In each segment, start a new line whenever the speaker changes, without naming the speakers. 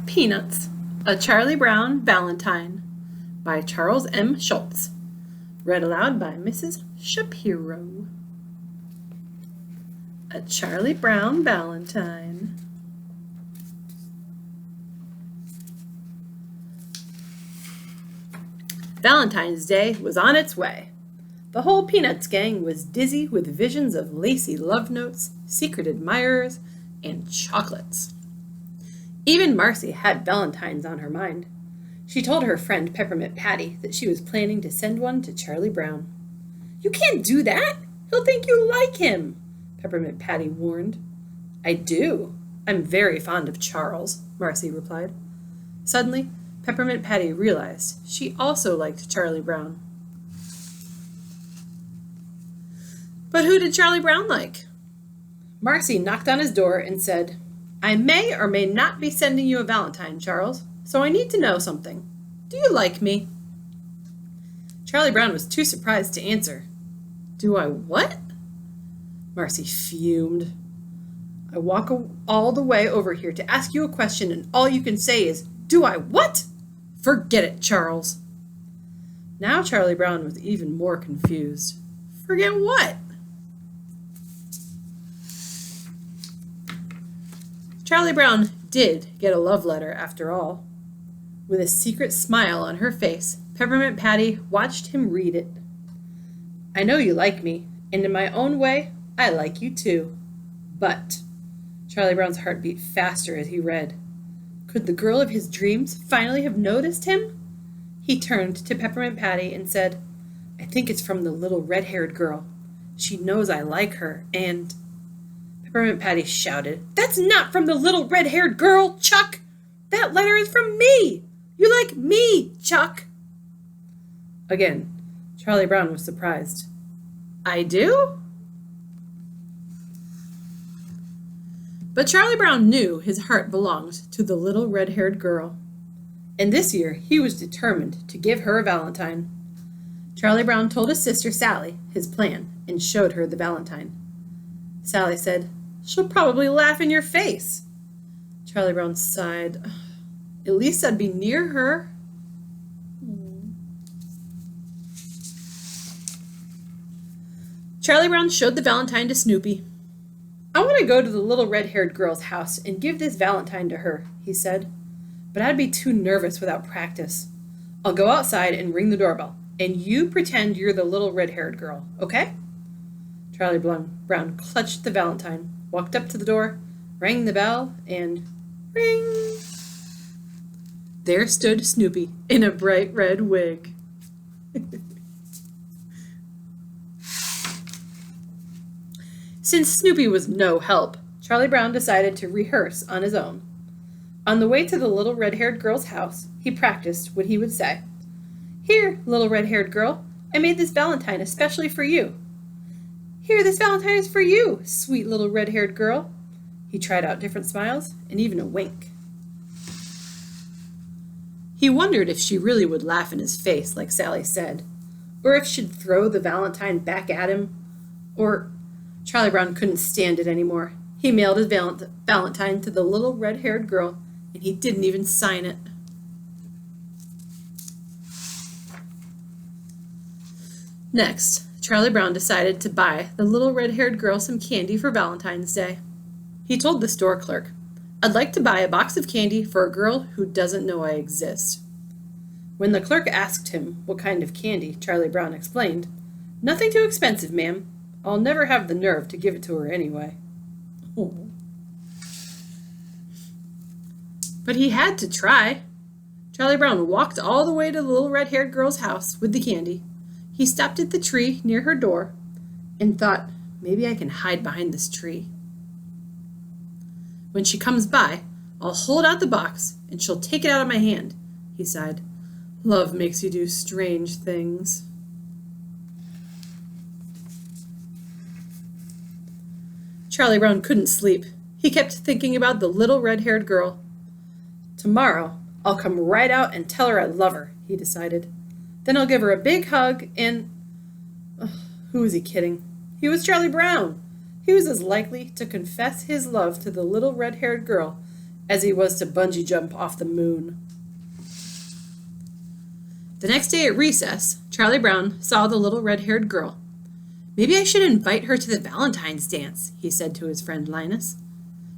Peanuts, A Charlie Brown Valentine by Charles M. Schulz. Read aloud by Mrs. Shapiro. A Charlie Brown Valentine. Valentine's Day was on its way. The whole Peanuts gang was dizzy with visions of lacy love notes, secret admirers, and chocolates. Even Marcy had valentines on her mind. She told her friend Peppermint Patty that she was planning to send one to Charlie Brown. "You can't do that! He'll think you like him," Peppermint Patty warned. "I do. I'm very fond of Charles," Marcy replied. Suddenly, Peppermint Patty realized she also liked Charlie Brown. But who did Charlie Brown like? Marcy knocked on his door and said, "I may or may not be sending you a valentine, Charles, so I need to know something. Do you like me?" Charlie Brown was too surprised to answer. "Do I what?" Marcy fumed. "I walk all the way over here to ask you a question, and all you can say is, 'Do I what?' Forget it, Charles." Now Charlie Brown was even more confused. Forget what? Charlie Brown did get a love letter after all. With a secret smile on her face, Peppermint Patty watched him read it. "I know you like me, and in my own way, I like you too. But," Charlie Brown's heart beat faster as he read, could the girl of his dreams finally have noticed him? He turned to Peppermint Patty and said, "I think it's from the little red-haired girl. She knows I like her, and—" Peppermint Patty shouted, "That's not from the little red-haired girl, Chuck! That letter is from me! You like me, Chuck!" Again, Charlie Brown was surprised. "I do?" But Charlie Brown knew his heart belonged to the little red-haired girl. And this year he was determined to give her a valentine. Charlie Brown told his sister Sally his plan and showed her the valentine. Sally said, "She'll probably laugh in your face." Charlie Brown sighed. "At least I'd be near her." Charlie Brown showed the valentine to Snoopy. "I want to go to the little red-haired girl's house and give this valentine to her," he said. "But I'd be too nervous without practice. I'll go outside and ring the doorbell, and you pretend you're the little red-haired girl, okay?" Charlie Brown clutched the valentine, walked up to the door, rang the bell, and ring! There stood Snoopy in a bright red wig. Since Snoopy was no help, Charlie Brown decided to rehearse on his own. On the way to the little red-haired girl's house, he practiced what he would say. "Here, little red-haired girl, I made this valentine especially for you." "Here, this valentine is for you, sweet little red-haired girl." He tried out different smiles and even a wink. He wondered if she really would laugh in his face like Sally said, or if she'd throw the valentine back at him, or... Charlie Brown couldn't stand it anymore. He mailed his valentine to the little red-haired girl, and he didn't even sign it. Next, Charlie Brown decided to buy the little red-haired girl some candy for Valentine's Day. He told the store clerk, "I'd like to buy a box of candy for a girl who doesn't know I exist." When the clerk asked him what kind of candy, Charlie Brown explained, "Nothing too expensive, ma'am. I'll never have the nerve to give it to her anyway." Oh. But he had to try. Charlie Brown walked all the way to the little red-haired girl's house with the candy. He stopped at the tree near her door and thought, maybe I can hide behind this tree. "When she comes by, I'll hold out the box and she'll take it out of my hand," he sighed. "Love makes you do strange things." Charlie Brown couldn't sleep. He kept thinking about the little red-haired girl. "Tomorrow, I'll come right out and tell her I love her," he decided. "Then I'll give her a big hug and—" Who was he kidding? He was Charlie Brown. He was as likely to confess his love to the little red-haired girl as he was to bungee jump off the moon. The next day at recess, Charlie Brown saw the little red-haired girl. "Maybe I should invite her to the Valentine's dance," he said to his friend Linus.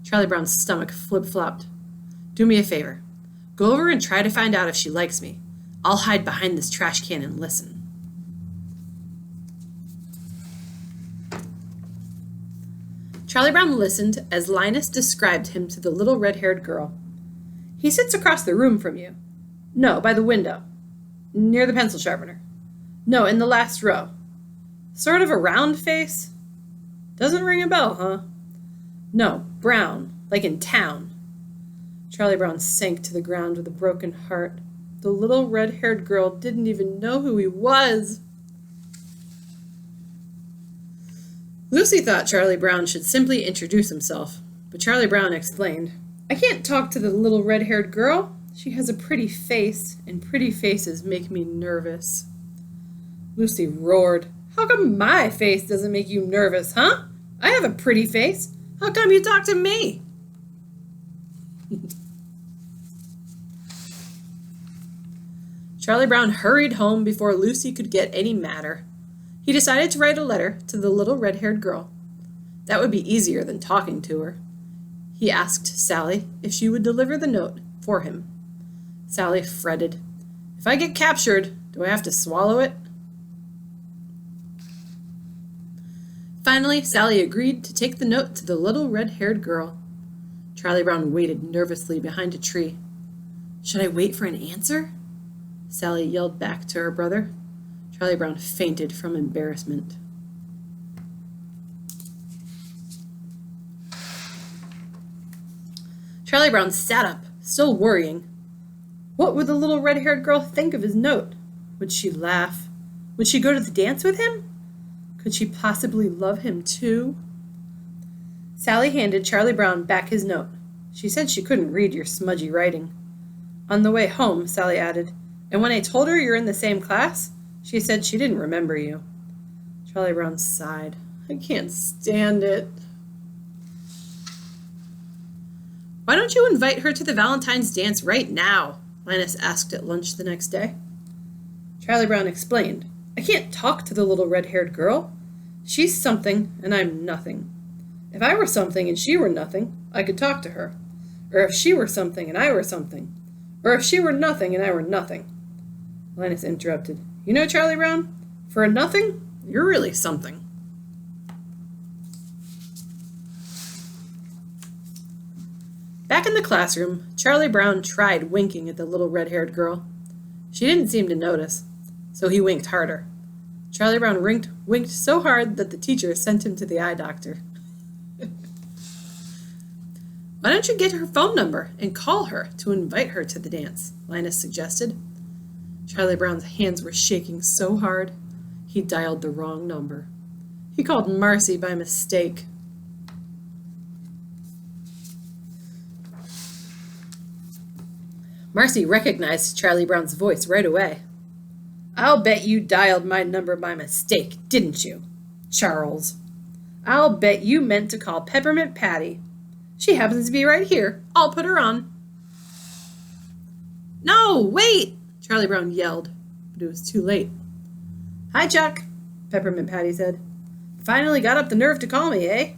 Charlie Brown's stomach flip-flopped. "Do me a favor. Go over and try to find out if she likes me. I'll hide behind this trash can and listen." Charlie Brown listened as Linus described him to the little red-haired girl. "He sits across the room from you. No, by the window. Near the pencil sharpener. No, in the last row. Sort of a round face? Doesn't ring a bell, huh? No, brown, like in town." Charlie Brown sank to the ground with a broken heart. The little red-haired girl didn't even know who he was. Lucy thought Charlie Brown should simply introduce himself, but Charlie Brown explained, "I can't talk to the little red-haired girl. She has a pretty face, and pretty faces make me nervous." Lucy roared, "How come my face doesn't make you nervous, huh? I have a pretty face. How come you talk to me?" Charlie Brown hurried home before Lucy could get any madder. He decided to write a letter to the little red-haired girl. That would be easier than talking to her. He asked Sally if she would deliver the note for him. Sally fretted. "If I get captured, do I have to swallow it?" Finally, Sally agreed to take the note to the little red-haired girl. Charlie Brown waited nervously behind a tree. "Should I wait for an answer?" Sally yelled back to her brother. Charlie Brown fainted from embarrassment. Charlie Brown sat up, still worrying. What would the little red-haired girl think of his note? Would she laugh? Would she go to the dance with him? Could she possibly love him too? Sally handed Charlie Brown back his note. She said she couldn't read your smudgy writing. On the way home, Sally added, "And when I told her you're in the same class, she said she didn't remember you." Charlie Brown sighed. "I can't stand it." "Why don't you invite her to the Valentine's dance right now?" Linus asked at lunch the next day. Charlie Brown explained, "I can't talk to the little red-haired girl. She's something and I'm nothing. If I were something and she were nothing, I could talk to her. Or if she were something and I were something. Or if she were nothing and I were nothing." Linus interrupted. "You know, Charlie Brown, for a nothing, you're really something." Back in the classroom, Charlie Brown tried winking at the little red-haired girl. She didn't seem to notice, so he winked harder. Charlie Brown winked so hard that the teacher sent him to the eye doctor. "Why don't you get her phone number and call her to invite her to the dance?" Linus suggested. Charlie Brown's hands were shaking so hard, he dialed the wrong number. He called Marcy by mistake. Marcy recognized Charlie Brown's voice right away. "I'll bet you dialed my number by mistake, didn't you, Charles? I'll bet you meant to call Peppermint Patty. She happens to be right here. I'll put her on." "No, wait!" Charlie Brown yelled, but it was too late. "Hi, Chuck," Peppermint Patty said. "Finally got up the nerve to call me, eh?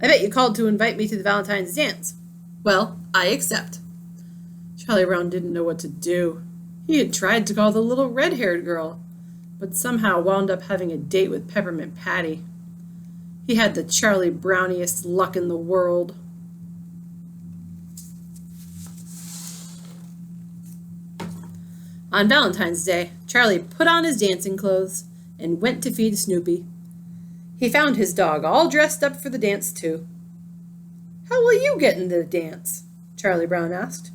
I bet you called to invite me to the Valentine's dance. Well, I accept." Charlie Brown didn't know what to do. He had tried to call the little red-haired girl, but somehow wound up having a date with Peppermint Patty. He had the Charlie Browniest luck in the world. On Valentine's Day, Charlie put on his dancing clothes and went to feed Snoopy. He found his dog all dressed up for the dance, too. "How will you get into the dance?" Charlie Brown asked.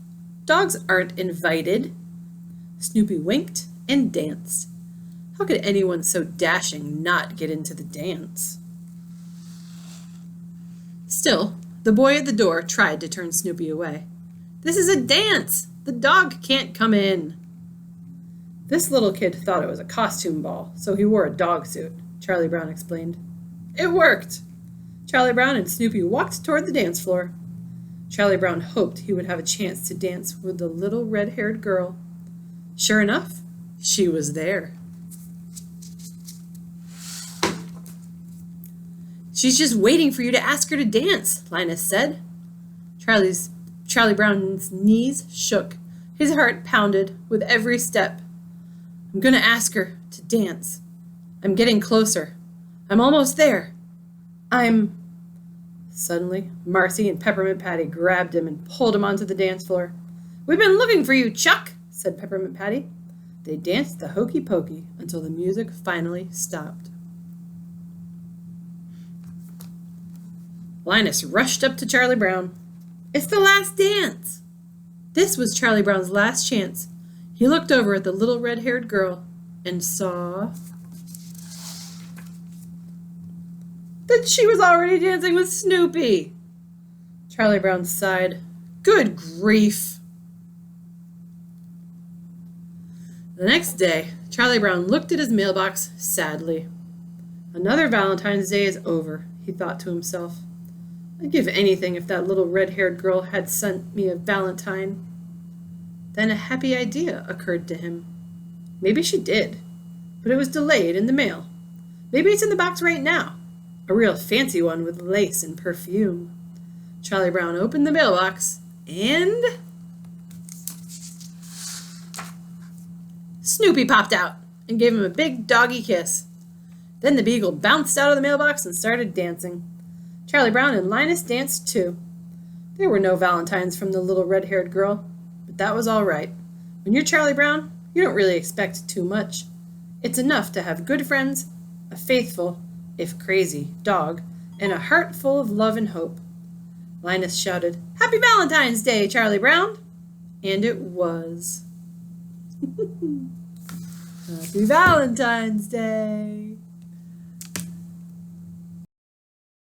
"Dogs aren't invited." Snoopy winked and danced. How could anyone so dashing not get into the dance? Still, the boy at the door tried to turn Snoopy away. "This is a dance! The dog can't come in." This little kid thought it was a costume ball, so he wore a dog suit, Charlie Brown explained. It worked! Charlie Brown and Snoopy walked toward the dance floor. Charlie Brown hoped he would have a chance to dance with the little red-haired girl. Sure enough, she was there. "She's just waiting for you to ask her to dance," Linus said. Charlie Brown's knees shook. His heart pounded with every step. "I'm going to ask her to dance. I'm getting closer. I'm almost there. Suddenly, Marcy and Peppermint Patty grabbed him and pulled him onto the dance floor. "We've been looking for you, Chuck," said Peppermint Patty. They danced the hokey pokey until the music finally stopped. Linus rushed up to Charlie Brown. "It's the last dance." This was Charlie Brown's last chance. He looked over at the little red-haired girl and saw that she was already dancing with Snoopy. Charlie Brown sighed. "Good grief." The next day, Charlie Brown looked at his mailbox sadly. "Another Valentine's Day is over," he thought to himself. "I'd give anything if that little red-haired girl had sent me a valentine." Then a happy idea occurred to him. Maybe she did, but it was delayed in the mail. Maybe it's in the box right now. A real fancy one with lace and perfume. Charlie Brown opened the mailbox, and Snoopy popped out and gave him a big doggy kiss. Then the beagle bounced out of the mailbox and started dancing. Charlie Brown and Linus danced too. There were no valentines from the little red-haired girl, but that was all right. When you're Charlie Brown, you don't really expect too much. It's enough to have good friends, a faithful, if crazy, dog, and a heart full of love and hope. Linus shouted, "Happy Valentine's Day, Charlie Brown!" And it was. Happy Valentine's Day!